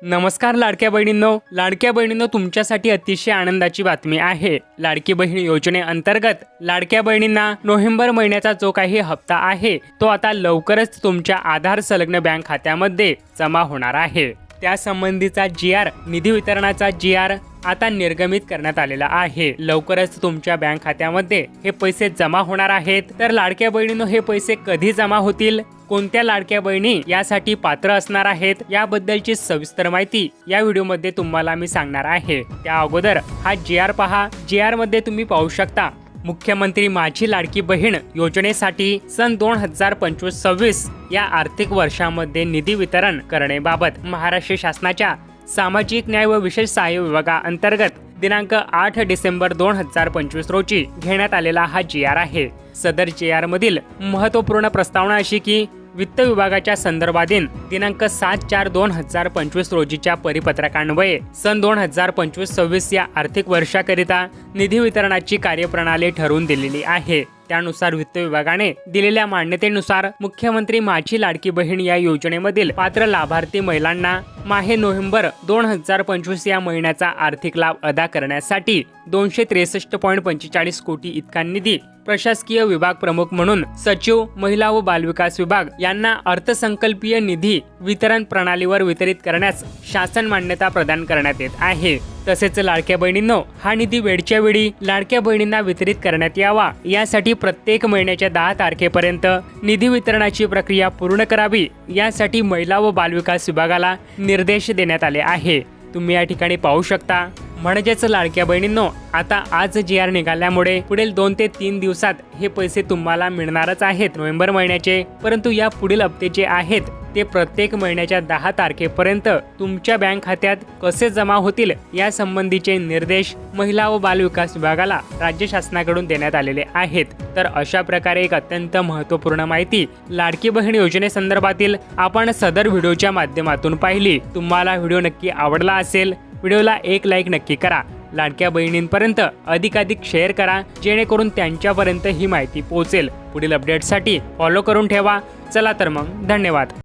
नमस्कार लाडक्या बहिणींनो, तुमच्यासाठी अतिशय आनंदाची बातमी आहे। लाडकी बहीण योजनेअंतर्गत लाडक्या बहिणींना नोव्हेंबर महिन्याचा जो काही हप्ता आहे तो आता लवकरच तुमच्या आधार संलग्न बँक खात्यामध्ये जमा होणार आहे। त्यासंबंधीचा GR निधी वितरणाचा GR आता निर्गमित करण्यात आलेला आहे। लवकरच तुमच्या बँक खात्यामध्ये हे पैसे जमा होणार आहेत। तर लाडक्या बहिणींनो, हे पैसे कधी जमा होतील, कोणत्या लाडक्या बहिणी यासाठी पात्र असणार आहेत, याबद्दलची सविस्तर माहिती या व्हिडिओमध्ये तुम्हाला मी सांगणार आहे। त्या अगोदर हा GR पहा। GR मध्ये तुम्ही पाहू शकता, मुख्यमंत्री माझी लाडकी बहीण योजनेसाठी सन 2025-26 या आर्थिक वर्षामध्ये निधी वितरण करण्याबाबत महाराष्ट्र शासनाच्या सामाजिक न्याय व विशेष सहाय्य विभागाअंतर्गत दिनांक 8 डिसेंबर 2025 रोजी घेण्यात आलेला हा GR आहे। सदर GR मधील महत्त्वपूर्ण प्रस्तावना अशी की वित्त विभागाच्या संदर्भाधीन दिनांक 7/4/2025 रोजीच्या परिपत्रकान्वये सन 2025-26 या आर्थिक वर्षाकरिता निधी वितरणाची कार्यप्रणाली ठरवून दिलेली आहे। त्यानुसार वित्त विभागाने दिलेल्या मान्यतेनुसार मुख्यमंत्री माझी लाडकी बहीण या योजनेमधील पात्र लाभार्थी महिलांना माहे नोव्हेंबर 2025 या महिन्याचा आर्थिक लाभ अदा करण्यासाठी 263.45 कोटी इतका निधी प्रशासकीय विभाग प्रमुख म्हणून सचिव महिला व बालविकास विभाग यांना अर्थसंकल्पीय निधी वितरण प्रणालीवर वितरित करण्यास शासन मान्यता प्रदान करण्यात येत आहे। तसेच लाडक्या बहिणींनो, हा निधी वेळच्या वेळी लाडक्या बहिणींना वितरित करण्यात यावा यासाठी प्रत्येक महिन्याच्या 10 तारखेपर्यंत निधी वितरणाची प्रक्रिया पूर्ण करावी, यासाठी महिला व बालविकास विभागाला निर्देश देण्यात आले आहे। तुम्ही या ठिकाणी पाहू शकता। म्हणजेच लाडक्या बहिणींनो, आता आज GR निघाल्यामुळे पुढील 2 ते 3 दिवसात हे पैसे तुम्हाला मिळणारच आहेत नोव्हेंबर महिन्याचे। परंतु या पुढील हप्ते जे आहेत ते प्रत्येक महिन्याच्या 10 तारखेपर्यंत तुमच्या बँक खात्यात कसे जमा होतील यासंबंधीचे निर्देश महिला व बालविकास विभागाला राज्य शासनाकडून देण्यात आलेले आहेत। तर अशा प्रकारे एक अत्यंत महत्त्वपूर्ण माहिती लाडकी बहीण योजनेसंदर्भातील आपण सदर व्हिडिओच्या माध्यमातून पाहिली। तुम्हाला व्हिडिओ नक्की आवडला असेल, व्हिडिओला एक लाईक नक्की करा। लाडक्या बहिणींपर्यंत अधिकाधिक शेअर करा, जेणेकरून त्यांच्यापर्यंत ही माहिती पोहोचेल। पुढील अपडेटसाठी फॉलो करून ठेवा। चला तर मग, धन्यवाद।